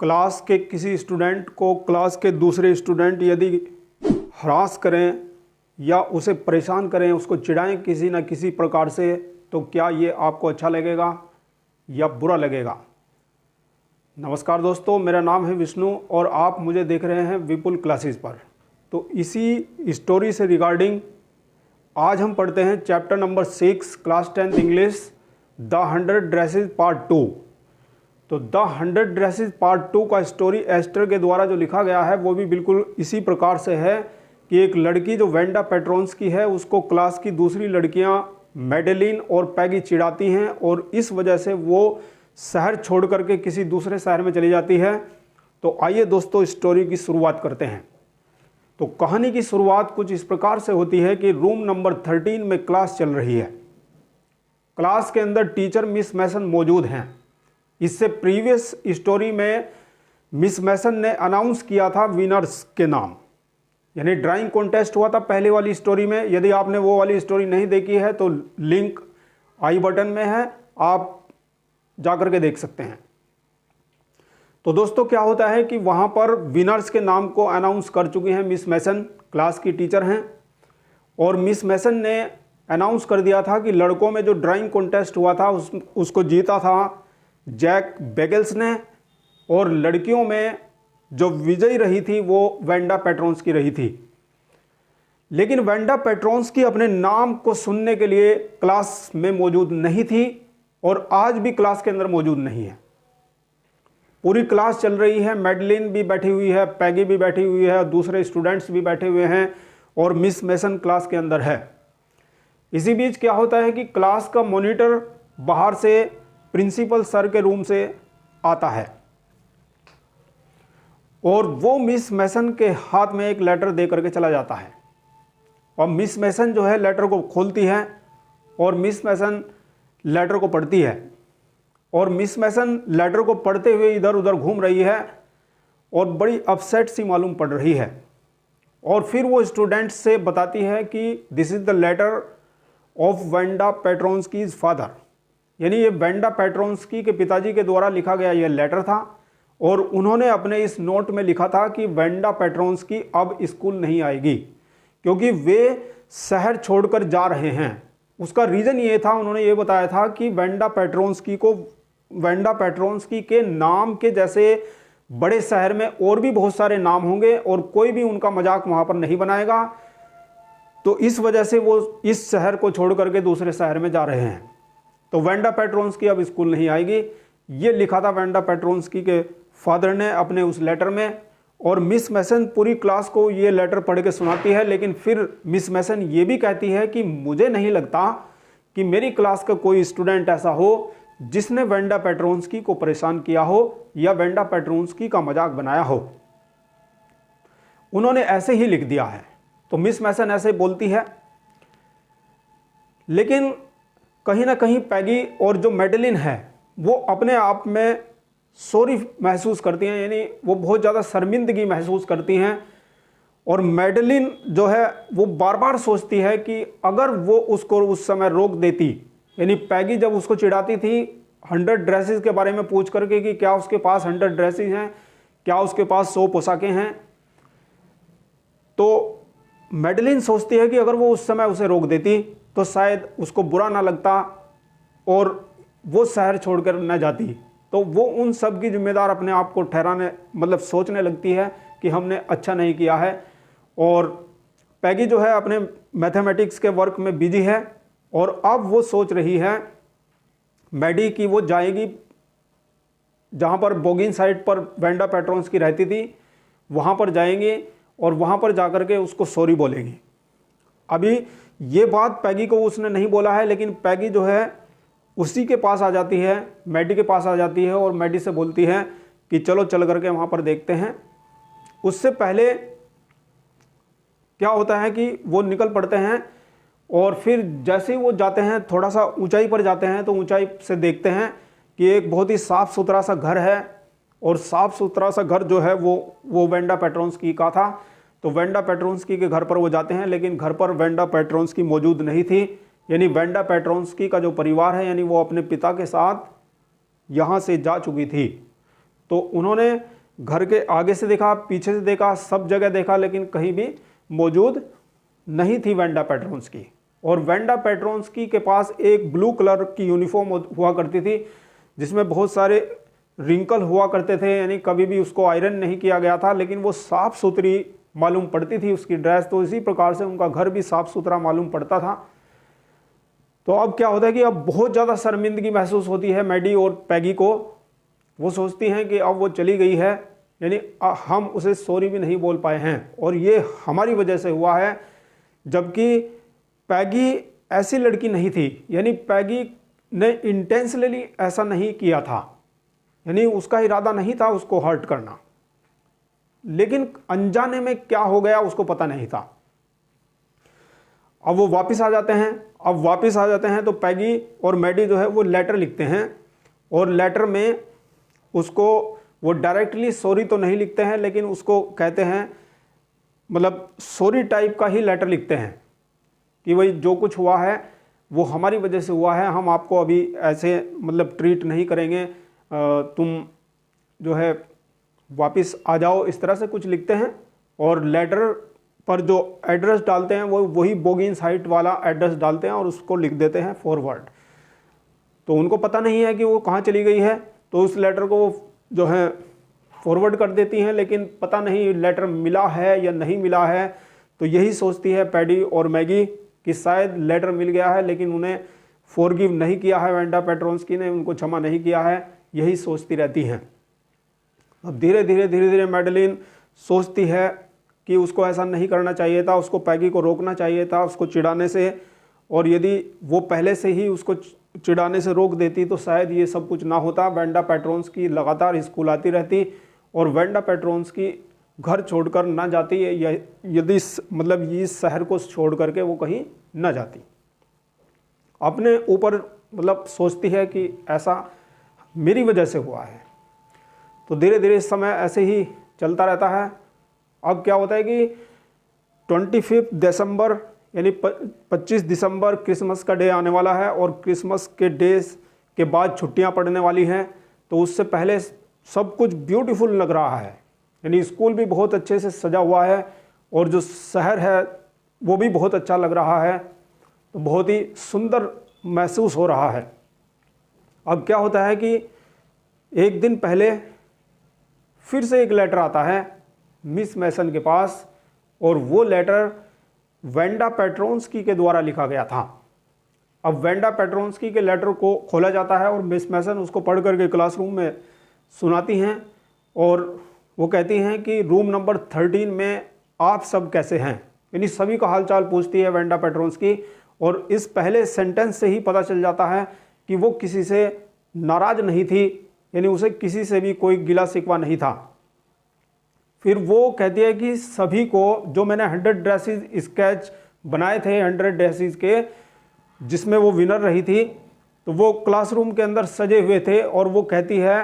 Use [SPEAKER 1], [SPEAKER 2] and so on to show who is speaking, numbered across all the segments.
[SPEAKER 1] Class के किसी student को क्लास के दूसरे स्टूडेंट यदि हरास करें या उसे परेशान करें, उसको चिढ़ाएं किसी न किसी प्रकार से, तो क्या ये आपको अच्छा लगेगा या बुरा लगेगा। नमस्कार दोस्तों, मेरा नाम है विष्णु और आप मुझे देख रहे हैं विपुल क्लासेस पर। तो इसी स्टोरी से रिगार्डिंग आज हम पढ़ते हैं chapter number 6 class 10th English, the 100 dresses part 2। तो द 100 ड्रेसेस पार्ट 2 का स्टोरी एस्टर के द्वारा जो लिखा गया है वो भी बिल्कुल इसी प्रकार से है कि एक लड़की जो वेंडा पेट्रोन्स्की है उसको क्लास की दूसरी लड़कियां मैडेलिन और पैगी चिढ़ाती हैं और इस वजह से वो शहर छोड़ करके किसी दूसरे शहर में चली जाती है। तो आइए दोस्तों स्टोरी की शुरुआत करते हैं। तो कहानी की शुरुआत कुछ इस प्रकार से होती है कि रूम नंबर 13 में क्लास चल रही है। क्लास के अंदर टीचर मिस मैसन मौजूद हैं। इससे प्रीवियस स्टोरी में मिस मैसन ने अनाउंस किया था विनर्स के नाम, यानी ड्राइंग कॉन्टेस्ट हुआ था पहले वाली स्टोरी में। यदि आपने वो वाली स्टोरी नहीं देखी है तो लिंक आई बटन में है, आप जाकर के देख सकते हैं। तो दोस्तों क्या होता है कि वहाँ पर विनर्स के नाम को अनाउंस कर चुकी हैं मिस मैसन, क्लास की टीचर हैं। और मिस मैसन ने अनाउंस कर दिया था कि लड़कों में जो ड्राइंग कॉन्टेस्ट हुआ था उसको जीता था जैक बेगल्स ने, और लड़कियों में जो विजयी रही थी वो वेंडा पेट्रोन्स्की रही थी। लेकिन वेंडा पेट्रोन्स्की अपने नाम को सुनने के लिए क्लास में मौजूद नहीं थी और आज भी क्लास के अंदर मौजूद नहीं है। पूरी क्लास चल रही है, मैडलिन भी बैठी हुई है, पैगी भी बैठी हुई है, दूसरे स्टूडेंट्स भी बैठे हुए हैं और मिस मैसन क्लास के अंदर है। इसी बीच क्या होता है कि क्लास का मॉनिटर बाहर से प्रिंसिपल सर के रूम से आता है और वो मिस मैसन के हाथ में एक लेटर दे करके चला जाता है। और मिस मैसन जो है लेटर को खोलती है और मिस मैसन लेटर को पढ़ती है और मिस मैसन लेटर को पढ़ते हुए इधर उधर घूम रही है और बड़ी अपसेट सी मालूम पड़ रही है। और फिर वो स्टूडेंट्स से बताती है कि this is the letter of Wanda Petronski's father, यानी ये वेंडा पेट्रोन्स्की के पिताजी के द्वारा लिखा गया यह लेटर था। और उन्होंने अपने इस नोट में लिखा था कि वेंडा पेट्रोन्स्की अब स्कूल नहीं आएगी क्योंकि वे शहर छोड़कर जा रहे हैं। उसका रीज़न ये था, उन्होंने ये बताया था कि वेंडा पेट्रोन्स्की के नाम के जैसे बड़े शहर में और भी बहुत सारे नाम होंगे और कोई भी उनका मजाक वहाँ पर नहीं बनाएगा। तो इस वजह से वो इस शहर को छोड़ करके दूसरे शहर में जा रहे हैं। तो वेंडा पेट्रोन्स्की अब स्कूल नहीं आएगी, ये लिखा था वेंडा पेट्रोन्स्की के फादर ने अपने उस लेटर में। और मिस मैसन पूरी क्लास को ये लेटर पढ़ के सुनाती है, लेकिन फिर मिस मैसन ये भी कहती है कि मुझे नहीं लगता कि मेरी क्लास का कोई स्टूडेंट ऐसा हो जिसने वेंडा पेट्रोन्स्की को परेशान किया हो या वेंडा पेट्रोन्स्की का मजाक बनाया हो। उन्होंने ऐसे ही लिख दिया है। तो मिस मैसन ऐसे बोलती है, लेकिन कहीं ना कहीं पैगी और जो मैडलिन है वो अपने आप में सॉरी महसूस करती हैं, यानी वो बहुत ज़्यादा शर्मिंदगी महसूस करती हैं। और मैडलिन जो है वो बार बार सोचती है कि अगर वो उसको उस समय रोक देती, यानी पैगी जब उसको चिढ़ाती थी 100 ड्रेसेस के बारे में पूछ करके कि क्या उसके पास 100 ड्रेसेस हैं, क्या उसके पास 100 पोशाकें हैं, तो मैडलिन सोचती है कि अगर वो उस समय उसे रोक देती तो शायद उसको बुरा ना लगता और वो शहर छोड़कर न जाती। तो वो उन सब की जिम्मेदार अपने आप को ठहराने सोचने लगती है कि हमने अच्छा नहीं किया है। और पैगी जो है अपने मैथमेटिक्स के वर्क में बिजी है और अब वो सोच रही है मैडी कि वो जाएगी जहाँ पर बोगिन साइड पर वेंडा पेट्रोन्स्की रहती थी, वहाँ पर जाएंगे और वहाँ पर जाकर के उसको सॉरी बोलेगी। अभी ये बात पैगी को उसने नहीं बोला है, लेकिन पैगी जो है उसी के पास आ जाती है, मैडी के पास आ जाती है और मैडी से बोलती है कि चलो चल करके वहाँ पर देखते हैं। उससे पहले क्या होता है कि वो निकल पड़ते हैं और फिर जैसे ही वो जाते हैं थोड़ा सा ऊंचाई पर जाते हैं तो ऊंचाई से देखते हैं कि एक बहुत ही साफ़ सुथरा सा घर है और साफ़ सुथरा सा घर जो है वो वेंडा पेट्रोन्स्की का था। तो वेंडा पेट्रोन्स्की के घर पर वो जाते हैं, लेकिन घर पर वेंडा पेट्रोन्स्की मौजूद नहीं थी। यानी वेंडा पेट्रोन्स्की का जो परिवार है, यानी वो अपने पिता के साथ यहाँ से जा चुकी थी। तो उन्होंने घर के आगे से देखा, पीछे से देखा, सब जगह देखा, लेकिन कहीं भी मौजूद नहीं थी वेंडा पेट्रोन्स्की। और वेंडा पेट्रोन्स्की के पास एक ब्लू कलर की यूनिफॉर्म हुआ करती थी जिसमें बहुत सारे रिंकल हुआ करते थे, यानी कभी भी उसको आयरन नहीं किया गया था, लेकिन वो साफ़ सुथरी मालूम पड़ती थी उसकी ड्रेस। तो इसी प्रकार से उनका घर भी साफ़ सुथरा मालूम पड़ता था। तो अब क्या होता है कि अब बहुत ज़्यादा शर्मिंदगी महसूस होती है मैडी और पैगी को। वो सोचती हैं कि अब वो चली गई है, यानी हम उसे सॉरी भी नहीं बोल पाए हैं और ये हमारी वजह से हुआ है। जबकि पैगी ऐसी लड़की नहीं थी, यानी पैगी ने इंटेंशनली ऐसा नहीं किया था, यानी उसका इरादा नहीं था उसको हर्ट करना, लेकिन अनजाने में क्या हो गया उसको पता नहीं था। अब वो वापस आ जाते हैं। अब वापस आ जाते हैं तो पैगी और मैडी जो है वो लेटर लिखते हैं और लेटर में उसको वो डायरेक्टली सॉरी तो नहीं लिखते हैं, लेकिन उसको कहते हैं, मतलब सॉरी टाइप का ही लेटर लिखते हैं कि भाई जो कुछ हुआ है वो हमारी वजह से हुआ है, हम आपको अभी ऐसे मतलब ट्रीट नहीं करेंगे, तुम जो है वापस आ जाओ, इस तरह से कुछ लिखते हैं। और लेटर पर जो एड्रेस डालते हैं वो वही बोगिन्स हाइट वाला एड्रेस डालते हैं और उसको लिख देते हैं फॉरवर्ड। तो उनको पता नहीं है कि वो कहाँ चली गई है, तो उस लेटर को वो जो है फॉरवर्ड कर देती हैं, लेकिन पता नहीं लेटर मिला है या नहीं मिला है। तो यही सोचती है पैडी और मैगी कि शायद लेटर मिल गया है, लेकिन उन्हें फॉरगिव नहीं किया है, वेंडा पेट्रोन्स्की ने उनको क्षमा नहीं किया है, यही सोचती रहती हैं। अब धीरे धीरे मैडेलिन सोचती है कि उसको ऐसा नहीं करना चाहिए था, उसको पैगी को रोकना चाहिए था उसको चिढ़ाने से, और यदि वो पहले से ही उसको चिढ़ाने से रोक देती तो शायद ये सब कुछ ना होता। वेंडा पेट्रोन्स्की लगातार स्कूल आती रहती और वेंडा पेट्रोन्स्की घर छोड़कर ना जाती, यदि मतलब इस शहर को छोड़ करके वो कहीं ना जाती। अपने ऊपर मतलब सोचती है कि ऐसा मेरी वजह से हुआ है। तो धीरे धीरे इस समय ऐसे ही चलता रहता है। अब क्या होता है कि 25 दिसंबर यानी 25 दिसंबर क्रिसमस का डे आने वाला है और क्रिसमस के डेज के बाद छुट्टियां पड़ने वाली हैं। तो उससे पहले सब कुछ ब्यूटीफुल लग रहा है, यानी स्कूल भी बहुत अच्छे से सजा हुआ है और जो शहर है वो भी बहुत अच्छा लग रहा है, तो बहुत ही सुंदर महसूस हो रहा है। अब क्या होता है कि एक दिन पहले फिर से एक लेटर आता है मिस मैसन के पास, और वो लेटर वेंडा पेट्रोन्स्की के द्वारा लिखा गया था। अब वेंडा पेट्रोन्स्की के लेटर को खोला जाता है और मिस मैसन उसको पढ़ करके क्लासरूम में सुनाती हैं और वो कहती हैं कि रूम नंबर 13 में आप सब कैसे हैं, यानी सभी का हालचाल पूछती है वेंडा पेट्रोन्स्की। और इस पहले सेंटेंस से ही पता चल जाता है कि वो किसी से नाराज़ नहीं थी, यानी उसे किसी से भी कोई गिला शिकवा नहीं था। फिर वो कहती है कि सभी को, जो मैंने 100 ड्रेसेस स्केच बनाए थे 100 ड्रेसेस के, जिसमें वो विनर रही थी, तो वो क्लासरूम के अंदर सजे हुए थे। और वो कहती है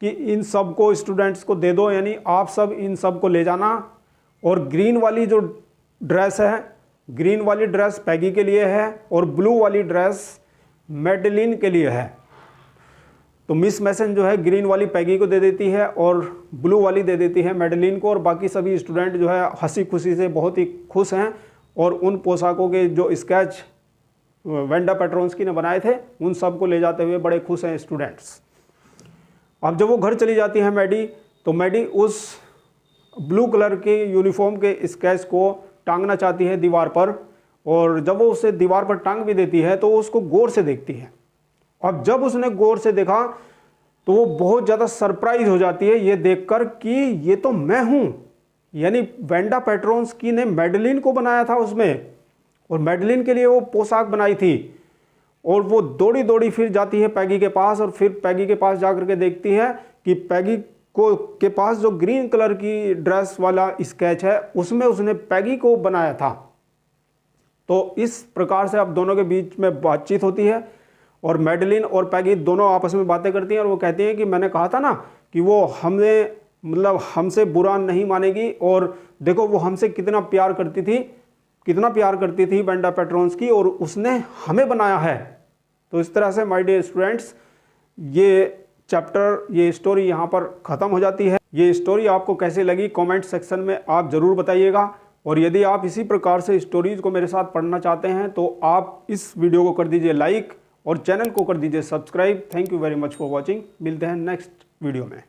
[SPEAKER 1] कि इन सब को स्टूडेंट्स को दे दो, यानी आप सब इन सब को ले जाना। और ग्रीन वाली जो ड्रेस है, ग्रीन वाली ड्रेस पैगी के लिए है और ब्लू वाली ड्रेस मैडेलिन के लिए है। तो मिस मैसन जो है ग्रीन वाली पैगी को दे देती है और ब्लू वाली दे देती है मैडेलिन को, और बाकी सभी स्टूडेंट जो है हंसी खुशी से बहुत ही खुश हैं और उन पोशाकों के जो स्केच वेंडा पेट्रोन्स्की ने बनाए थे उन सब को ले जाते हुए बड़े खुश हैं स्टूडेंट्स। अब जब वो घर चली जाती है मैडी, तो मैडी उस ब्लू कलर के यूनिफॉर्म के स्केच को टांगना चाहती है दीवार पर, और जब वो उसे दीवार पर टांग भी देती है तो उसको गौर से देखती है। अब जब उसने गौर से देखा तो वो बहुत ज़्यादा सरप्राइज हो जाती है ये देखकर कि ये तो मैं हूँ, यानी वेंडा पेट्रोन्स्की ने मैडेलिन को बनाया था उसमें, और मैडेलिन के लिए वो पोशाक बनाई थी। और वो दौड़ी दौड़ी फिर जाती है पैगी के पास, और फिर पैगी के पास जाकर के देखती है कि पैगी को के पास जो ग्रीन कलर की ड्रेस वाला स्केच है उसमें उसने पैगी को बनाया था। तो इस प्रकार से अब दोनों के बीच में बातचीत होती है और मैडेलिन और पैगी दोनों आपस में बातें करती हैं और वो कहती हैं कि मैंने कहा था ना कि वो हमसे बुरा नहीं मानेगी, और देखो वो हमसे कितना प्यार करती थी वेंडा पेट्रोन्स्की, और उसने हमें बनाया है। तो इस तरह से माय डियर स्टूडेंट्स, ये चैप्टर ये स्टोरी यहाँ पर ख़त्म हो जाती है। ये स्टोरी आपको कैसे लगी कमेंट सेक्शन में आप ज़रूर बताइएगा। और यदि आप इसी प्रकार से स्टोरीज़ को मेरे साथ पढ़ना चाहते हैं तो आप इस वीडियो को कर दीजिए लाइक और चैनल को कर दीजिए subscribe. Thank you very much for watching. मिलते हैं नेक्स्ट वीडियो में।